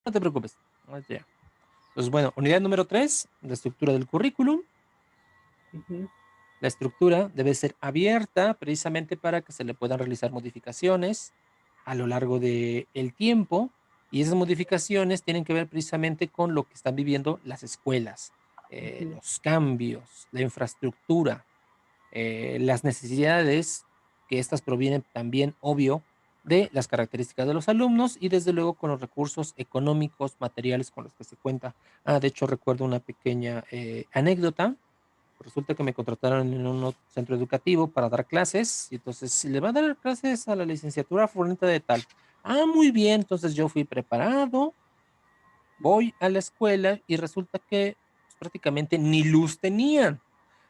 no te preocupes. Ya. Entonces, bueno, unidad número 3, la estructura del currículum. Ujú. La estructura debe ser abierta precisamente para que se le puedan realizar modificaciones a lo largo del tiempo, y esas modificaciones tienen que ver precisamente con lo que están viviendo las escuelas, Ujú. los cambios, la infraestructura, las necesidades, que estas provienen también, obvio, de las características de los alumnos y desde luego con los recursos económicos, materiales con los que se cuenta. De hecho, recuerdo una pequeña anécdota. Resulta que me contrataron en un centro educativo para dar clases, y entonces, si le va a dar clases a la licenciatura fulanita de tal. Muy bien, entonces yo fui preparado, voy a la escuela y resulta que, pues, prácticamente ni luz tenían.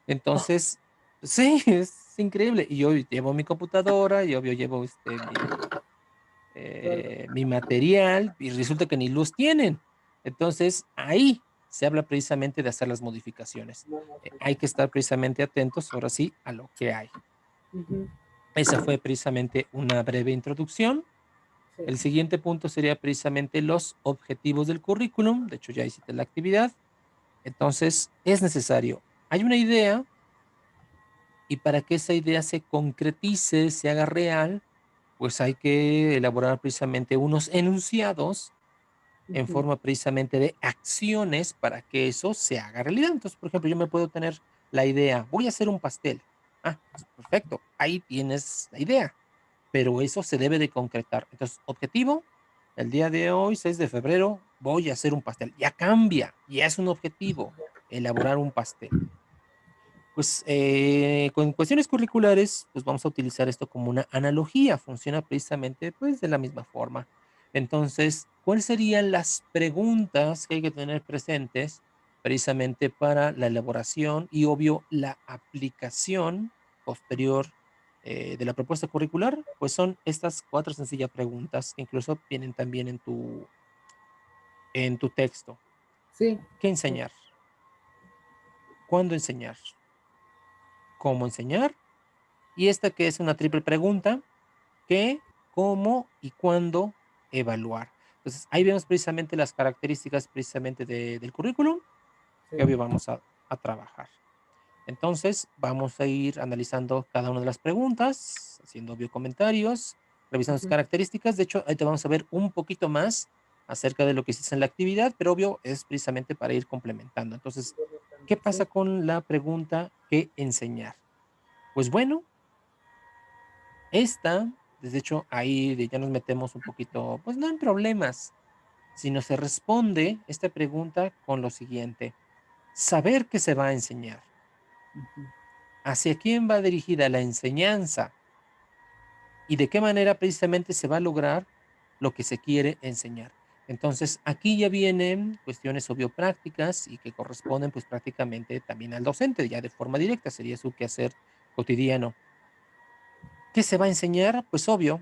Entonces, sí, es increíble. Y yo llevo mi computadora y obvio llevo, Claro. mi material, y resulta que ni luz tienen. Entonces, ahí se habla precisamente de hacer las modificaciones. No, no, sí. Hay que estar precisamente atentos, ahora sí, a lo que hay. Ujú. Esa fue precisamente una breve introducción. Sí. El siguiente punto sería precisamente los objetivos del currículum. De hecho, ya hiciste la actividad. Entonces, es necesario. Hay una idea, y para que esa idea se concretice, se haga real, pues hay que elaborar precisamente unos enunciados en Ujú. forma precisamente de acciones para que eso se haga realidad. Entonces, por ejemplo, yo me puedo tener la idea, voy a hacer un pastel. Pues perfecto, ahí tienes la idea, pero eso se debe de concretar. Entonces, objetivo, el día de hoy, 6 de febrero, voy a hacer un pastel. Ya cambia, ya es un objetivo, elaborar un pastel. Pues, con cuestiones curriculares, pues, vamos a utilizar esto como una analogía, funciona precisamente, pues, de la misma forma. Entonces, ¿cuáles serían las preguntas que hay que tener presentes precisamente para la elaboración y, obvio, la aplicación posterior, de la propuesta curricular? Pues, son estas 4 sencillas preguntas que incluso vienen también en tu texto. Sí. ¿Qué Sí. enseñar? ¿Cuándo enseñar? ¿Cómo enseñar? Y esta que es una triple pregunta: ¿qué, cómo y cuándo evaluar? Entonces, ahí vemos precisamente las características precisamente del currículum Sí. que hoy vamos a trabajar. Entonces, vamos a ir analizando cada una de las preguntas, haciendo obvio comentarios, revisando sus Ujú. características. De hecho, ahí te vamos a ver un poquito más acerca de lo que hiciste en la actividad, pero obvio es precisamente para ir complementando. Entonces, ¿qué pasa Sí. con la pregunta ¿qué enseñar? Pues bueno, esta, de hecho, ahí ya nos metemos un poquito, pues no en problemas, sino se responde esta pregunta con lo siguiente: saber qué se va a enseñar, Ujú. hacia quién va dirigida la enseñanza y de qué manera precisamente se va a lograr lo que se quiere enseñar. Entonces, aquí ya vienen cuestiones obvio prácticas y que corresponden pues prácticamente también al docente, ya de forma directa, sería su quehacer cotidiano. ¿Qué se va a enseñar? Pues obvio.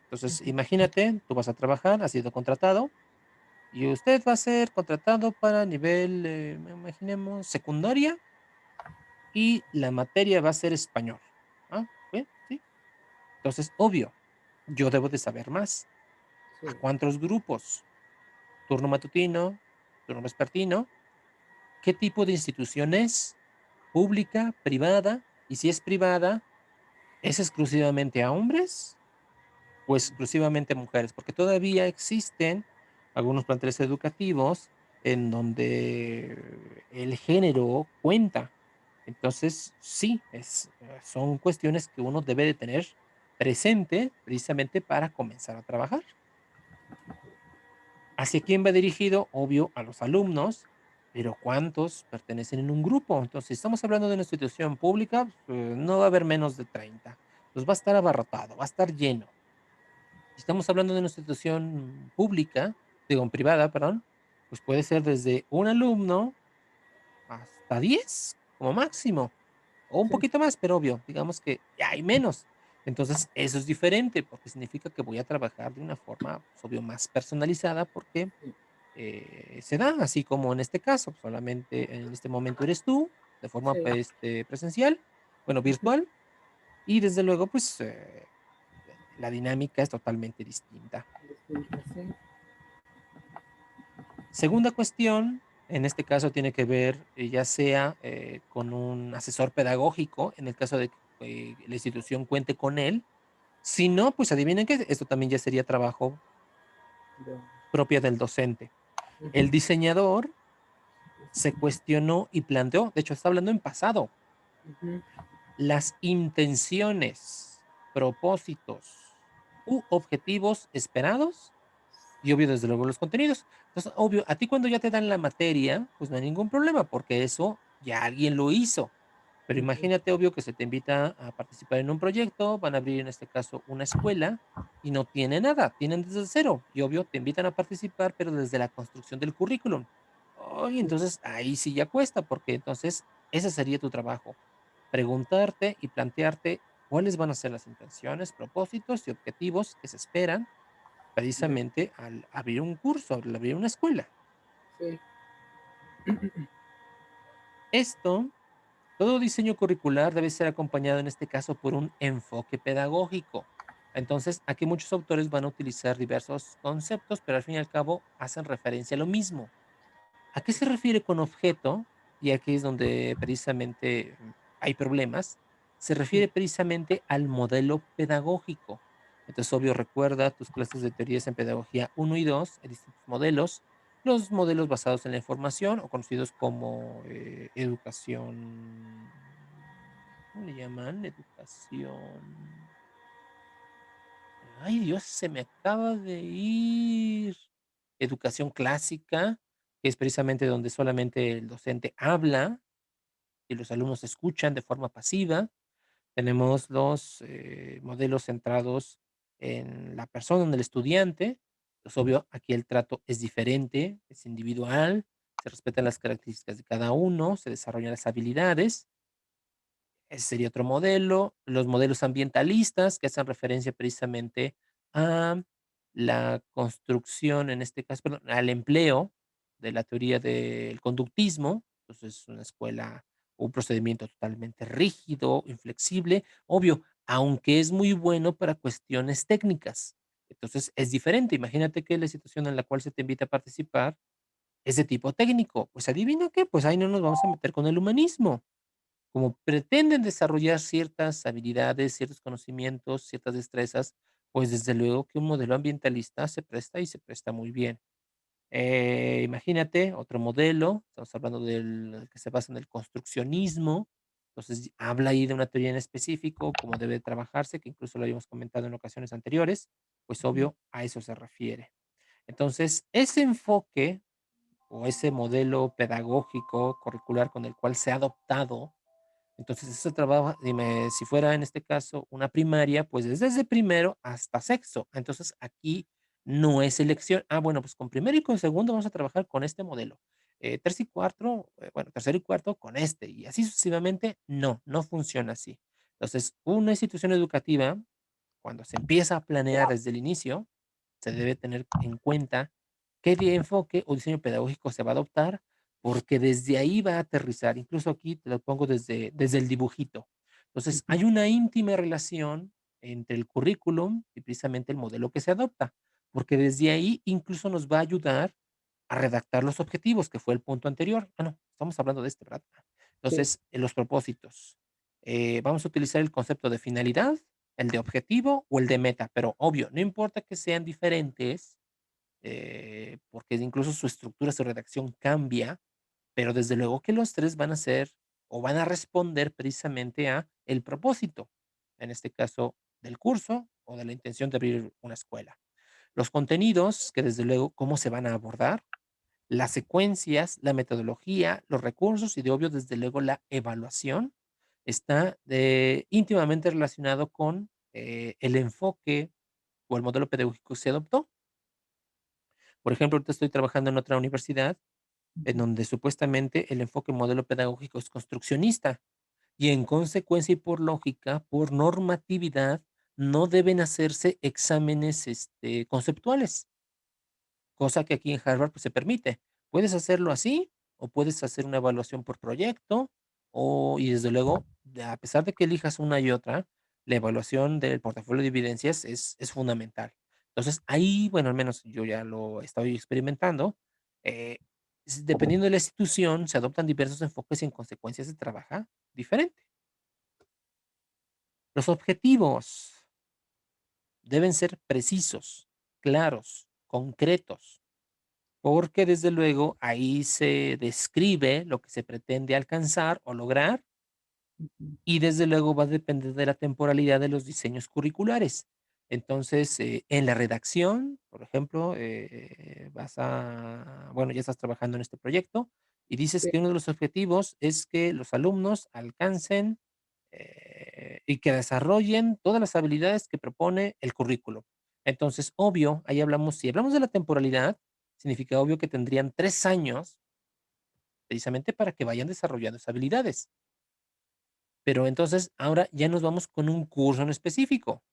Entonces, imagínate, tú vas a trabajar, has sido contratado y usted va a ser contratado para nivel, imaginemos, secundaria, y la materia va a ser español. Bien, sí. Entonces, obvio, yo debo de saber más. Sí. ¿A cuántos grupos? Turno matutino, turno vespertino. ¿Qué tipo de institución es? ¿Pública, privada? Y si es privada, ¿es exclusivamente a hombres o exclusivamente mujeres? Porque todavía existen algunos planteles educativos en donde el género cuenta. Entonces, sí, son cuestiones que uno debe de tener presente precisamente para comenzar a trabajar. ¿Hacia quién va dirigido? Obvio, a los alumnos, pero ¿cuántos pertenecen en un grupo? Entonces, si estamos hablando de una institución pública, no va a haber menos de 30. Pues va a estar abarrotado, va a estar lleno. Si estamos hablando de una institución pública, digo, privada, perdón, pues puede ser desde un alumno hasta 10 como máximo, o un Sí. poquito más, pero obvio, digamos que ya hay menos. Entonces, eso es diferente, porque significa que voy a trabajar de una forma, pues, obvio, más personalizada, porque se da así como en este caso, solamente en este momento eres tú, de forma Sí. presencial, bueno, Ujú. virtual, y desde luego, pues la dinámica es totalmente distinta. Distinto, sí. Segunda cuestión, en este caso tiene que ver, ya sea, con un asesor pedagógico, en el caso de que, la institución cuente con él. Si no, pues adivinen qué, esto también ya sería trabajo Ya. propia del docente. El Ujú. diseñador se cuestionó y planteó, de hecho, está hablando en pasado, Ujú. las intenciones, propósitos u objetivos esperados y obvio, desde luego, los contenidos. Entonces, obvio, a ti cuando ya te dan la materia, pues no hay ningún problema, porque eso ya alguien lo hizo. Pero Ujú. imagínate, obvio, que se te invita a participar en un proyecto, van a abrir en este caso una escuela y no tiene nada, tienen desde cero. Y obvio, te invitan a participar, pero desde la construcción del currículum. Oye, Sí. entonces ahí sí ya cuesta, porque entonces ese sería tu trabajo. Preguntarte y plantearte cuáles van a ser las intenciones, propósitos y objetivos que se esperan Ya. precisamente al abrir un curso, al abrir una escuela. Sí. Esto, todo diseño curricular debe ser acompañado en este caso por un enfoque pedagógico. Entonces, aquí muchos autores van a utilizar diversos conceptos, pero al fin y al cabo hacen referencia a lo mismo. ¿A qué se refiere con objeto? Y aquí es donde precisamente hay problemas. Se refiere precisamente al modelo pedagógico. Entonces, obvio, recuerda tus clases de teorías en pedagogía uno y 2, hay distintos modelos. Los modelos basados en la información o conocidos como educación, ¿cómo le llaman? Educación. Ay, Dios, se me acaba de ir. Educación clásica, que es precisamente donde solamente el docente habla y los alumnos escuchan de forma pasiva. Tenemos los modelos centrados en la persona, en el estudiante. Pues obvio, aquí el trato es diferente, es individual, se respetan las características de cada uno, se desarrollan las habilidades. Ese sería otro modelo. Los modelos ambientalistas, que hacen referencia precisamente a la construcción, en este caso, perdón, al empleo de la teoría del conductismo. Entonces, una escuela, un procedimiento totalmente rígido, inflexible, obvio, aunque es muy bueno para cuestiones técnicas. Entonces, es diferente. Imagínate que la situación en la cual se te invita a participar es de tipo técnico. Pues adivina qué, pues ahí no nos vamos a meter con el humanismo. Como pretenden desarrollar ciertas habilidades, ciertos conocimientos, ciertas destrezas, pues desde luego que un modelo ambientalista se presta y se presta muy bien. Imagínate otro modelo, estamos hablando del que se basa en el construccionismo, entonces habla ahí de una teoría en específico, cómo debe trabajarse, que incluso lo habíamos comentado en ocasiones anteriores, pues Ujú. obvio a eso se refiere. Entonces, ese enfoque o ese modelo pedagógico curricular con el cual se ha adoptado entonces, ese trabajo, dime, si fuera en este caso una primaria, pues es desde primero hasta sexto. Entonces, aquí no es elección. Ah, bueno, pues con primero y con segundo vamos a trabajar con este modelo. Tercer y cuarto, bueno, tercero y cuarto con este, y así sucesivamente. No, no funciona así. Entonces, una institución educativa, cuando se empieza a planear desde el inicio, se debe tener en cuenta qué enfoque o diseño pedagógico se va a adoptar porque desde ahí va a aterrizar, incluso aquí te lo pongo desde el dibujito. Entonces, Ujú. hay una íntima relación entre el currículum y precisamente el modelo que se adopta, porque desde ahí incluso nos va a ayudar a redactar los objetivos, que fue el punto anterior. Ah, no, estamos hablando de este, ¿verdad? Sí. Entonces, los propósitos. Vamos a utilizar el concepto de finalidad, el de objetivo o el de meta, pero obvio, no importa que sean diferentes, porque incluso su estructura, su redacción cambia, pero desde luego que los 3 van a ser o van a responder precisamente a el propósito, en este caso del curso o de la intención de abrir una escuela. Los contenidos, que desde luego cómo se van a abordar, las secuencias, la metodología, los recursos y de obvio, desde luego, la evaluación está íntimamente relacionado con el enfoque o el modelo pedagógico que se adoptó. Por ejemplo, ahorita estoy trabajando en otra universidad en Ujú. donde supuestamente el enfoque modelo pedagógico es construccionista y en consecuencia y por lógica, por normatividad, no deben hacerse exámenes conceptuales, cosa que aquí en Harvard pues, se permite. Puedes hacerlo así o puedes hacer una evaluación por proyecto y desde luego, a pesar de que elijas una y otra, la evaluación del portafolio de evidencias es fundamental. Entonces ahí, bueno, al menos yo ya lo estoy experimentando, Eh, Dependiendo de la institución, se adoptan diversos enfoques y en consecuencia se trabaja diferente. Los objetivos deben ser precisos, claros, concretos, porque desde luego ahí se describe lo que se pretende alcanzar o lograr ujú. y desde luego va a depender de la temporalidad de los diseños curriculares. Entonces, en la redacción, por ejemplo, bueno, ya estás trabajando en este proyecto y dices Sí, que uno de los objetivos es que los alumnos alcancen y que desarrollen todas las habilidades que propone el currículo. Entonces, obvio, ahí hablamos, si hablamos de la temporalidad, significa obvio que tendrían 3 años precisamente para que vayan desarrollando esas habilidades. Pero entonces, ahora ya nos vamos con un curso en específico,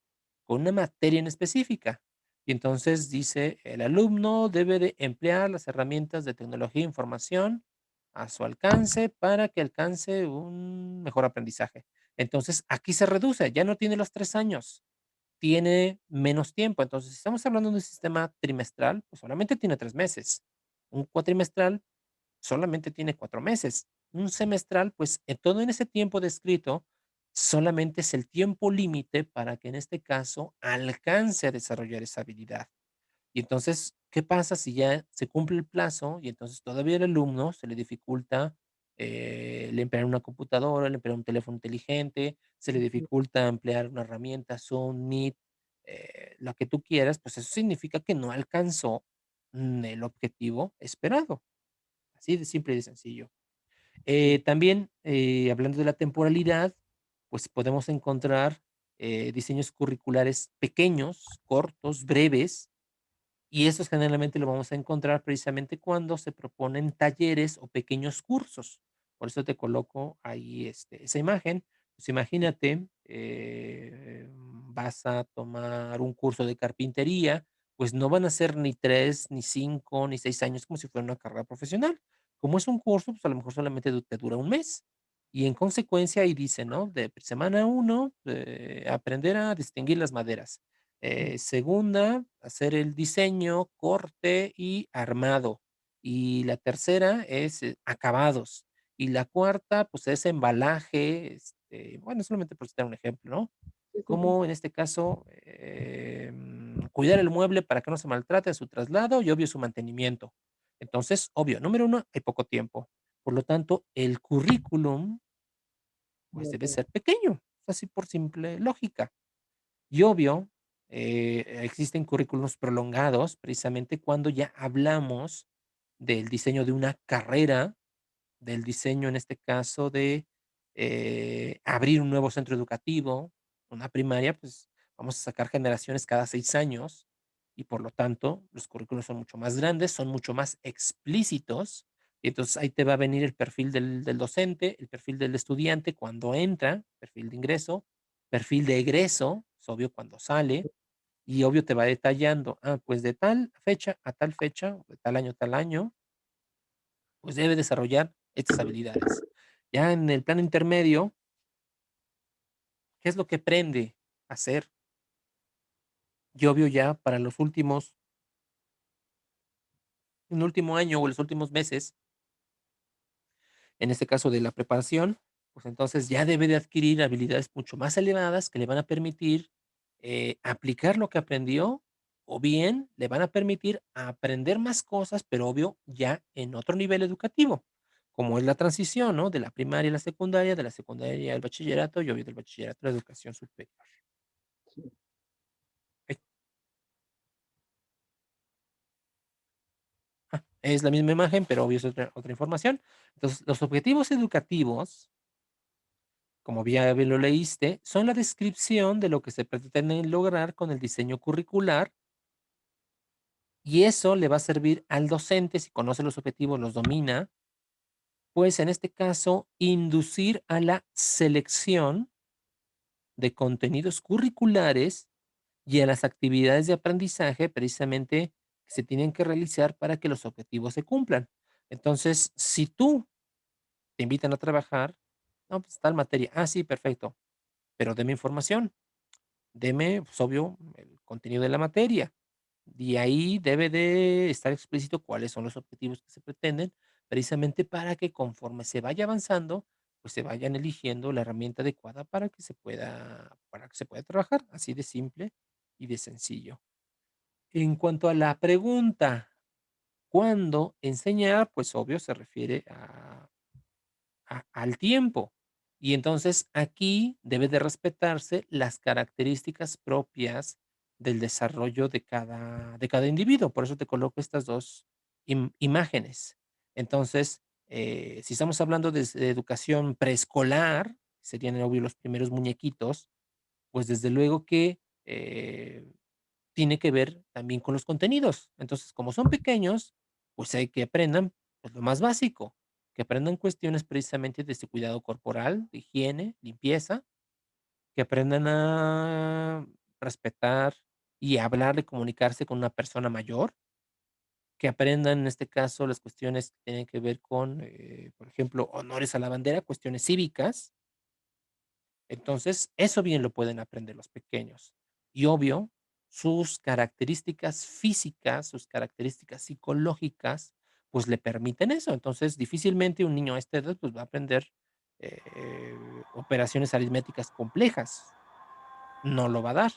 con una materia en específica. Y entonces dice, el alumno debe de emplear las herramientas de tecnología e información a su alcance para que alcance un mejor aprendizaje. Entonces, aquí se reduce, ya no tiene los 3 años, tiene menos tiempo. Entonces, si estamos hablando de un sistema trimestral, pues solamente tiene 3 meses. Un cuatrimestral solamente tiene 4 meses. Un semestral, pues, todo en ese tiempo descrito, solamente es el tiempo límite para que, en este caso, alcance a desarrollar esa habilidad. Y entonces, ¿qué pasa si ya se cumple el plazo y entonces todavía el alumno se le dificulta, el emplear una computadora, el emplear un teléfono inteligente, se le ujú, dificulta emplear una herramienta, Zoom, Meet, lo que tú quieras? Pues eso significa que no alcanzó, el objetivo esperado. Así de simple y de sencillo. sí, También, hablando de la temporalidad, pues podemos encontrar, diseños curriculares pequeños, cortos, breves, y esos generalmente lo vamos a encontrar precisamente cuando se proponen talleres o pequeños cursos. Por eso te coloco ahí, esa imagen. Pues imagínate, vas a tomar un curso de carpintería, pues no van a ser ni 3 ni 5 ni 6 años como si fuera una carrera profesional. Como es un curso, pues a lo mejor solamente te dura un mes. Y en consecuencia ahí dice, ¿no? De semana uno, aprender a distinguir las maderas. mm, Segunda, hacer el diseño, corte y armado. Y la tercera es, acabados. Y la cuarta, pues, es embalaje, bueno, solamente por citar un ejemplo, ¿no? sí, sí, sí, Como en este caso, cuidar el mueble para que no se maltrate en su traslado y obvio su mantenimiento. Entonces, obvio, número uno, hay poco tiempo. Por lo tanto, el currículum, pues, ya debe veo. ser pequeño, así por simple lógica. Y obvio, existen currículos prolongados, precisamente cuando ya hablamos del diseño de una carrera, del diseño, en este caso, de, abrir un nuevo centro educativo, una primaria, pues, vamos a sacar generaciones cada 6 años, y por lo tanto, los currículos son mucho más grandes, son mucho más explícitos, y entonces ahí te va a venir el perfil del docente, el perfil del estudiante cuando entra, perfil de ingreso, perfil de egreso, es obvio cuando sale, y obvio te va detallando, pues de tal fecha a tal fecha, de tal año, pues debe desarrollar estas habilidades. Ya en el plano intermedio, ¿qué es lo que aprende a hacer? Y obvio ya para los últimos, en el último año o en los últimos meses, en este caso de la preparación, pues entonces ya debe de adquirir habilidades mucho más elevadas que le van a permitir, aplicar lo que aprendió, o bien le van a permitir aprender más cosas, pero obvio ya en otro nivel educativo, como es la transición, ¿no? De la primaria a la secundaria, de la secundaria al bachillerato y obvio del bachillerato a la educación superior. Sí, Ay, es la misma imagen, pero obvio es otra información. Entonces, los objetivos educativos, como bien lo leíste, son la descripción de lo que se pretende lograr con el diseño curricular y eso le va a servir al docente, si conoce los objetivos, los domina, pues en este caso, inducir a la selección de contenidos curriculares y a las actividades de aprendizaje precisamente que se tienen que realizar para que los objetivos se cumplan. Entonces, si tú te invitan a trabajar, no, pues tal materia, sí, perfecto, pero deme información. Deme, pues, obvio, el contenido de la materia. Y ahí debe de estar explícito cuáles son los objetivos que se pretenden, precisamente para que conforme se vaya avanzando, pues se vayan eligiendo la herramienta adecuada para que se pueda trabajar, así de simple y de sencillo. En cuanto a la pregunta, ¿cuándo enseñar? Pues obvio se refiere al tiempo. Y entonces aquí debe de respetarse las características propias del desarrollo de cada individuo. Por eso te coloco estas dos imágenes. Entonces, si estamos hablando de educación preescolar, serían obvio los primeros muñequitos, pues desde luego que tiene que ver también con los contenidos. Entonces, como son pequeños, pues hay que aprendan, pues, lo más básico, que aprendan cuestiones precisamente de su cuidado corporal, de higiene, limpieza, que aprendan a respetar y hablar y comunicarse con una persona mayor, que aprendan, en este caso, las cuestiones que tienen que ver con, por ejemplo, honores a la bandera, cuestiones cívicas. Entonces, eso bien lo pueden aprender los pequeños. Y obvio, sus características físicas, sus características psicológicas, pues le permiten eso. Entonces, difícilmente un niño a esta edad pues va a aprender operaciones aritméticas complejas. No lo va a dar.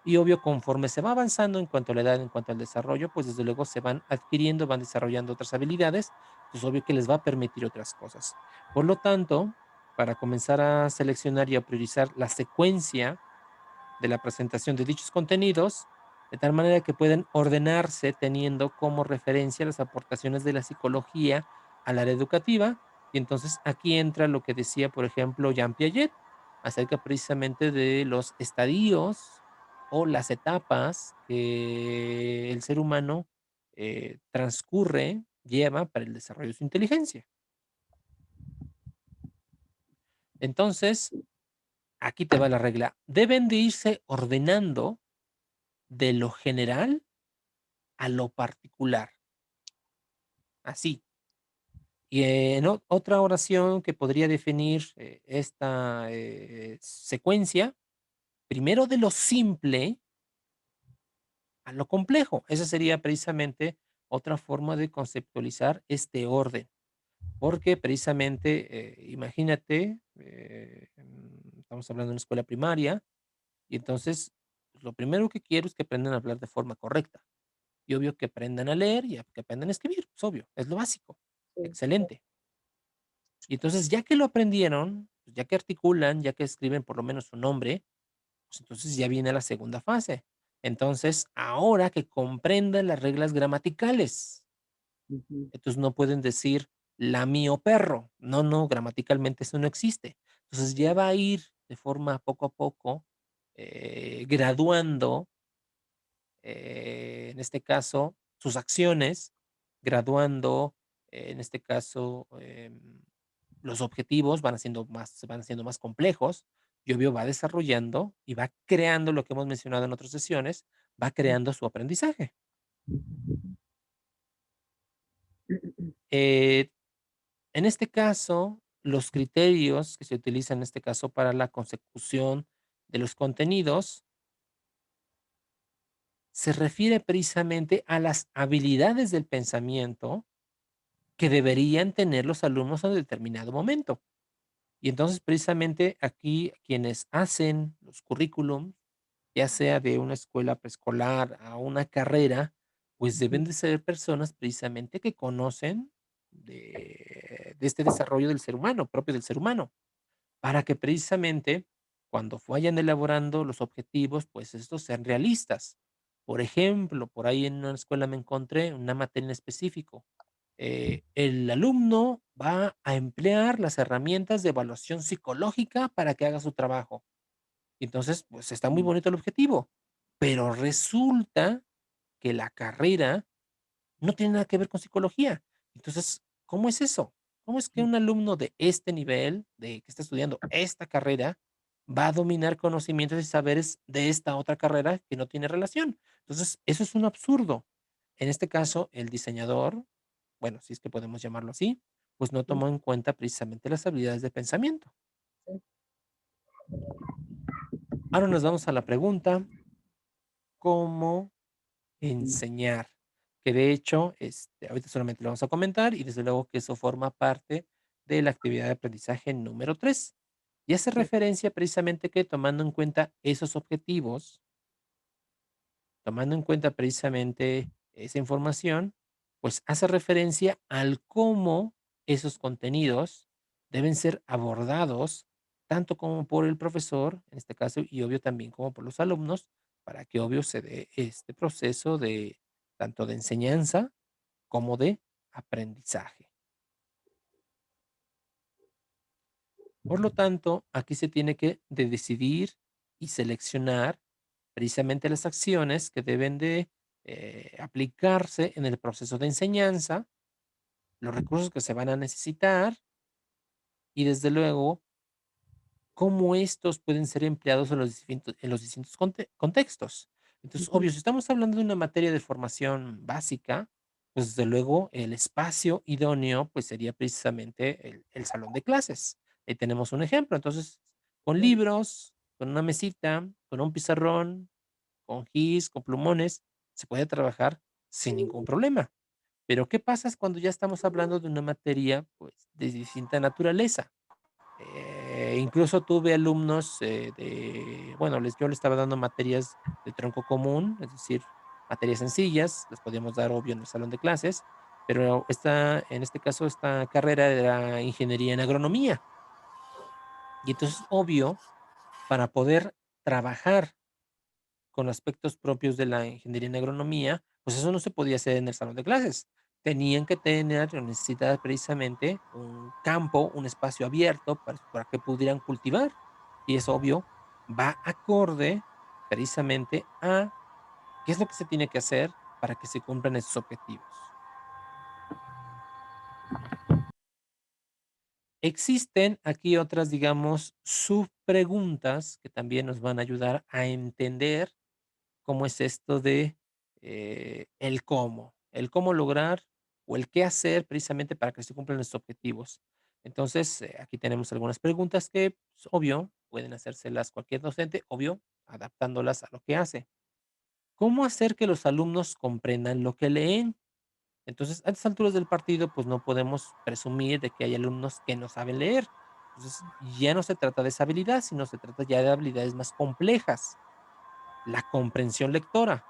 Y obvio, conforme se va avanzando en cuanto a la edad, en cuanto al desarrollo, pues desde luego se van adquiriendo, van desarrollando otras habilidades, pues obvio que les va a permitir otras cosas. Por lo tanto, para comenzar a seleccionar y a priorizar la secuencia de la presentación de dichos contenidos, de tal manera que puedan ordenarse teniendo como referencia las aportaciones de la psicología al área educativa. Y entonces aquí entra lo que decía, por ejemplo, Jean Piaget, acerca precisamente de los estadios o las etapas que el ser humano lleva para el desarrollo de su inteligencia. Entonces, aquí te va la regla. Deben de irse ordenando de lo general a lo particular, así. Y en otra oración que podría definir esta secuencia, primero de lo simple a lo complejo. Esa sería precisamente otra forma de conceptualizar este orden, porque precisamente, imagínate, estamos hablando de una escuela primaria, y entonces pues, lo primero que quiero es que aprendan a hablar de forma correcta. Y obvio que aprendan a leer y que aprendan a escribir, pues obvio, es lo básico. sí, Excelente. Y entonces, ya que lo aprendieron, pues, ya que articulan, ya que escriben por lo menos su nombre, pues entonces ya viene la segunda fase. Entonces, ahora que comprendan las reglas gramaticales, ujú, entonces no pueden decir mío perro. No, no, gramaticalmente eso no existe. Entonces ya sí, va a ir de forma poco a poco graduando en este caso, sus acciones, graduando, en este caso, los objetivos van siendo más complejos, y obvio va desarrollando y va creando lo que hemos mencionado en otras sesiones, va creando su aprendizaje. Eh, en este caso, los criterios que se utilizan en este caso para la consecución de los contenidos se refiere precisamente a las habilidades del pensamiento que deberían tener los alumnos en determinado momento. Y entonces, precisamente aquí quienes hacen los currículums, ya sea de una escuela preescolar a una carrera, pues deben ujú, de ser personas precisamente que conocen de este desarrollo del ser humano, propio del ser humano, para que precisamente cuando vayan elaborando los objetivos, pues estos sean realistas. Por ejemplo, por ahí en una escuela me encontré una materia en específico. El alumno va a emplear las herramientas de evaluación psicológica para que haga su trabajo. Entonces, pues está muy mm, bonito el objetivo, pero resulta que la carrera no tiene nada que ver con psicología. Entonces, ¿cómo es eso? ¿Cómo es que mm, un alumno de este nivel, de que está estudiando esta carrera, va a dominar conocimientos y saberes de esta otra carrera que no tiene relación? Entonces, eso es un absurdo. En este caso, el diseñador, bueno, si es que podemos llamarlo así, pues no sí, tomó en cuenta precisamente las habilidades de pensamiento. sí. Ahora nos vamos a la pregunta, ¿cómo sí, enseñar, que de hecho, ahorita solamente lo vamos a comentar y desde luego que eso forma parte de la actividad de aprendizaje número 3 y hace sí, referencia precisamente que tomando en cuenta esos objetivos, tomando en cuenta precisamente esa información, pues hace referencia al cómo esos contenidos deben ser abordados tanto como por el profesor, en este caso, y obvio también como por los alumnos, para que obvio se dé este proceso de tanto de enseñanza como de aprendizaje. Por lo tanto, aquí se tiene que de decidir y seleccionar precisamente las acciones que deben de aplicarse en el proceso de enseñanza, los recursos que se van a necesitar y desde luego cómo estos pueden ser empleados en los distintos contextos. Entonces, ujú, obvio, si estamos hablando de una materia de formación básica, pues desde luego el espacio idóneo pues sería precisamente el salón de clases. Ahí tenemos un ejemplo. Entonces, con sí, libros, con una mesita, con un pizarrón, con gis, con plumones, se puede trabajar sin ningún problema. Pero, ¿qué pasa cuando ya estamos hablando de una materia, pues, de distinta naturaleza? Incluso tuve alumnos, bueno, yo les estaba dando materias de tronco común, es decir, materias sencillas, las podíamos dar, obvio, en el salón de clases, pero en este caso, esta carrera era ingeniería en agronomía. Y entonces, obvio, para poder trabajar con aspectos propios de la ingeniería en agronomía, pues eso no se podía hacer en el salón de clases. Tenían que tener o necesitar precisamente un campo, un espacio abierto para que pudieran cultivar. Y es obvio, va acorde precisamente a qué es lo que se tiene que hacer para que se cumplan esos objetivos. Existen aquí otras, digamos, subpreguntas que también nos van a ayudar a entender cómo es esto de, el cómo lograr o el qué hacer precisamente para que se cumplan los objetivos. Entonces, aquí tenemos algunas preguntas que, pues, obvio, pueden hacérselas cualquier docente, obvio, adaptándolas a lo que hace. ¿Cómo hacer que los alumnos comprendan lo que leen? Entonces, a estas alturas del partido, pues no podemos presumir de que hay alumnos que no saben leer. Entonces, ya no se trata de esa habilidad, sino se trata ya de habilidades más complejas. La comprensión lectora.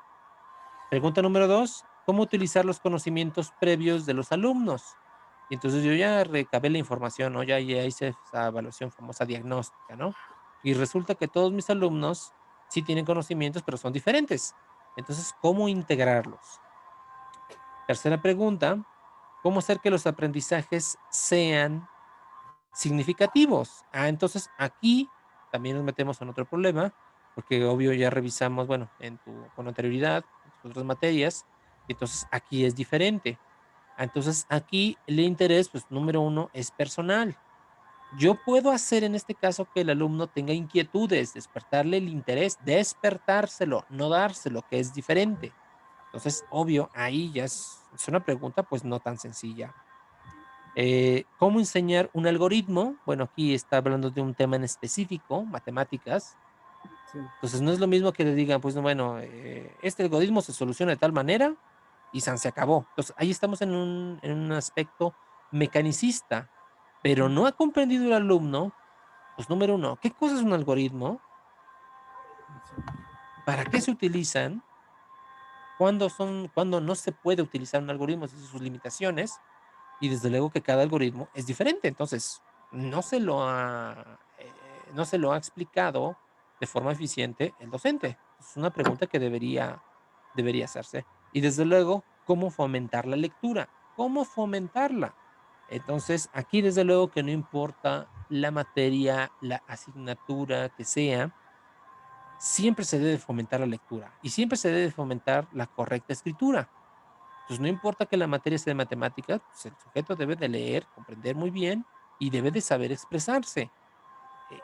Pregunta número 2, ¿cómo utilizar los conocimientos previos de los alumnos? Y entonces yo ya recabé la información, ¿no? Ya hice esa evaluación famosa diagnóstica, ¿no? Y resulta que todos mis alumnos sí tienen conocimientos, pero son diferentes. Entonces, ¿cómo integrarlos? Tercera pregunta, ¿cómo hacer que los aprendizajes sean significativos? Entonces aquí también nos metemos en otro problema, porque obvio ya revisamos, bueno, con anterioridad, en tus otras materias, y entonces aquí es diferente. Entonces aquí el interés, pues número uno, es personal. Yo puedo hacer en este caso que el alumno tenga inquietudes, despertarle el interés, despertárselo, no dárselo, que es diferente. Entonces, obvio, ahí ya es una pregunta pues no tan sencilla. ¿Cómo enseñar un algoritmo? Bueno, aquí está hablando de un tema en específico, matemáticas. sí, Entonces, no es lo mismo que le digan, pues, no, bueno, este algoritmo se soluciona de tal manera y san se acabó. Entonces, ahí estamos en un aspecto mecanicista, pero ujú, no ha comprendido el alumno, pues, número uno, ¿qué cosa es un algoritmo? sí, ¿Para qué se utilizan? ¿Cuándo no se puede utilizar un algoritmo? Es decir, sus limitaciones. Y desde luego que cada algoritmo es diferente. Entonces, no se lo ha explicado de forma eficiente el docente. Es una pregunta que debería hacerse. Y desde luego, ¿cómo fomentar la lectura? ¿Cómo fomentarla? Entonces, aquí desde luego que no importa la materia, la asignatura que sea, siempre se debe fomentar la lectura y siempre se debe fomentar la correcta escritura. Entonces, no importa que la materia sea de matemáticas, pues el sujeto debe de leer, comprender muy bien y debe de saber expresarse.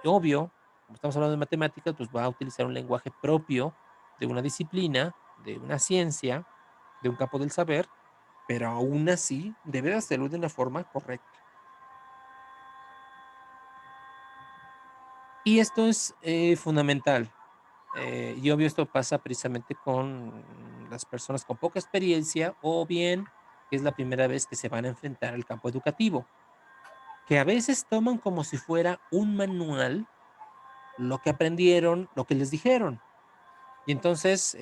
Obvio, como estamos hablando de matemáticas, pues va a utilizar un lenguaje propio de una disciplina, de una ciencia, de un campo del saber, pero aún así debe de hacerlo de una forma correcta. Y esto es fundamental. Y obvio, esto pasa precisamente con las personas con poca experiencia o bien que es la primera vez que se van a enfrentar al campo educativo, que a veces toman como si fuera un manual lo que aprendieron, lo que les dijeron. Y entonces,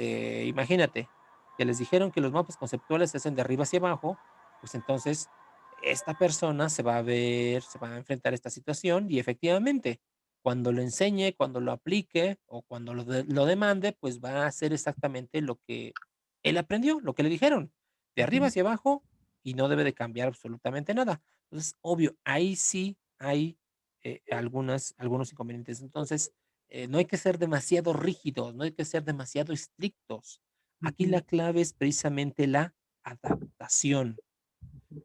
imagínate, que les dijeron que los mapas conceptuales se hacen de arriba hacia abajo, pues entonces esta persona se va a enfrentar a esta situación y efectivamente, cuando lo enseñe, cuando lo aplique o cuando lo demande, pues va a hacer exactamente lo que él aprendió, lo que le dijeron, de arriba Ujú, hacia abajo y no debe de cambiar absolutamente nada. Entonces, obvio, ahí sí hay algunos inconvenientes. Entonces, no hay que ser demasiado rígidos, no hay que ser demasiado estrictos. Aquí la ujú, clave es precisamente la adaptación.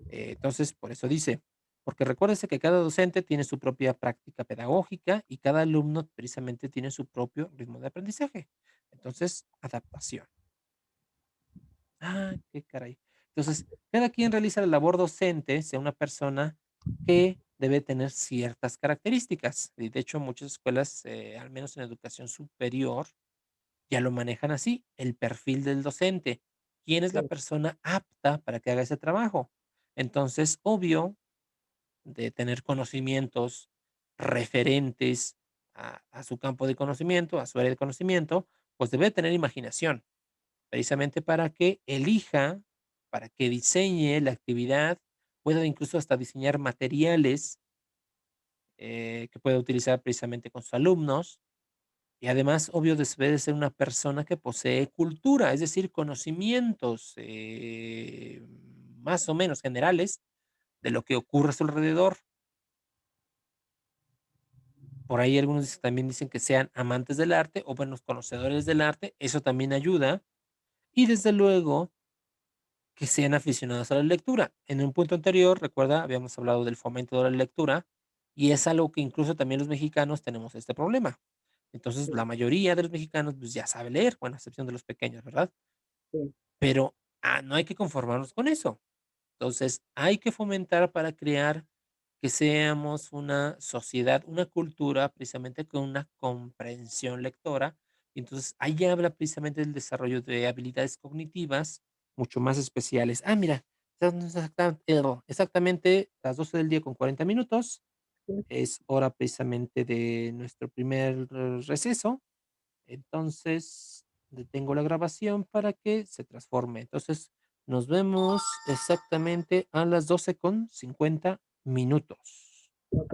Entonces, por eso dice, porque recuérdese que cada docente tiene su propia práctica pedagógica y cada alumno precisamente tiene su propio ritmo de aprendizaje. Entonces, adaptación. Ah, qué caray. Entonces, cada quien realiza la labor docente, sea una persona que debe tener ciertas características. Y de hecho, muchas escuelas, al menos en educación superior, ya lo manejan así, el perfil del docente. ¿Quién es la claro, persona apta para que haga ese trabajo? Entonces, obvio, de tener conocimientos referentes a su campo de conocimiento, a su área de conocimiento, pues debe tener imaginación, precisamente para que elija, para que diseñe la actividad, pueda incluso hasta diseñar materiales que pueda utilizar precisamente con sus alumnos. Y además, obvio, debe de ser una persona que posee cultura, es decir, conocimientos, más o menos generales de lo que ocurre a su alrededor. Por ahí algunos también dicen que sean amantes del arte o buenos conocedores del arte, eso también ayuda. Y desde luego que sean aficionados a la lectura. En un punto anterior, recuerda, habíamos hablado del fomento de la lectura y es algo que incluso también los mexicanos tenemos este problema. Entonces, sí, la mayoría de los mexicanos pues ya sabe leer, bueno, a excepción de los pequeños, ¿verdad? sí, Pero, no hay que conformarnos con eso. Entonces, hay que fomentar para crear que seamos una sociedad, una cultura, precisamente con una comprensión lectora. Y entonces, ahí habla precisamente del desarrollo de habilidades cognitivas mucho más especiales. Ah, mira, exactamente las 12 del día con 40 minutos. sí. Es hora precisamente de nuestro primer receso. Entonces, detengo la grabación para que se transforme. Entonces, nos vemos exactamente a las 12 con 50 minutos. Ok.